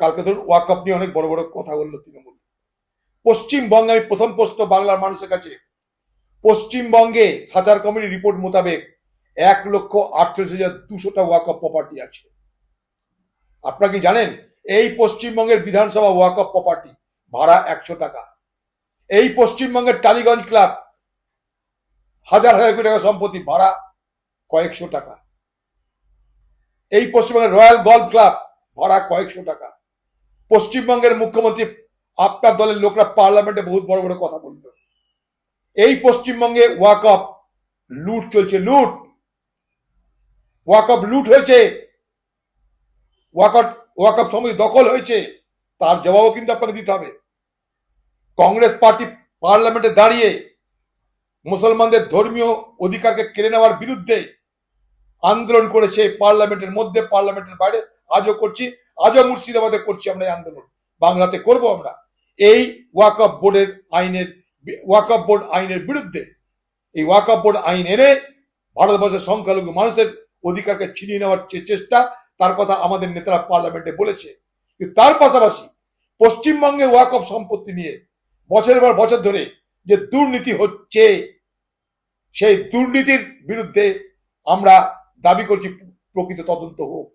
কালকে ধরুন ওয়াকআপ নিয়ে অনেক বড় বড় কথা বললো তৃণমূল। পশ্চিমবঙ্গে আমি প্রথম প্রশ্ন বাংলার মানুষের কাছে, পশ্চিমবঙ্গে সাচার কমিটির রিপোর্ট মোতাবেক 1,38,200টা ওয়াকআপ প্রপার্টি আছে। আপনারা কি জানেন এই পশ্চিমবঙ্গের বিধানসভা ওয়াকআপ প্রপার্টি ভাড়া 100 টাকা। এই পশ্চিমবঙ্গের টালিগঞ্জ ক্লাব হাজার হাজার কোটি টাকা সম্পত্তি, ভাড়া কয়েকশো টাকা। এই পশ্চিমবঙ্গের রয়্যাল গলফ ক্লাব ভাড়া কয়েকশো টাকা। পশ্চিমবঙ্গের মুখ্যমন্ত্রী আপনার দলের লোকরা পার্লামেন্টে বহুত বড় বড় কথা বলল। এই পশ্চিমবঙ্গে ওয়াকআপ লুট চলছে, লুট। ওয়াকআপ লুট হয়েছে, ওয়াকআপ সমিতি দখল হয়েছে, তার জবাবও কিন্তু আপনাকে দিতে হবে। কংগ্রেস পার্টি পার্লামেন্টে দাঁড়িয়ে মুসলমানদের ধর্মীয় অধিকারকে কেড়ে নেওয়ার বিরুদ্ধে আন্দোলন করেছে, পার্লামেন্টের মধ্যে, পার্লামেন্টের বাইরে, আজও করছি, আজও মুর্শিদাবাদে করছি আমরা এই আন্দোলন, বাংলাতে করব আমরা। এই ওয়াকআপ বোর্ড আইনের বিরুদ্ধে। এই ওয়াকআপ বোর্ড আইন এনে ভারতবর্ষের সংখ্যালঘু মানুষের অধিকারকে ছিনিয়ে নেওয়ার চেষ্টা, তার কথা আমাদের নেতারা পার্লামেন্টে বলেছে। কিন্তু তার পাশাপাশি পশ্চিমবঙ্গে ওয়াকআপ সম্পত্তি নিয়ে বছরের পর বছর ধরে যে দুর্নীতি হচ্ছে, সেই দুর্নীতির বিরুদ্ধে আমরা দাবি করছি প্রকৃত তদন্ত হোক।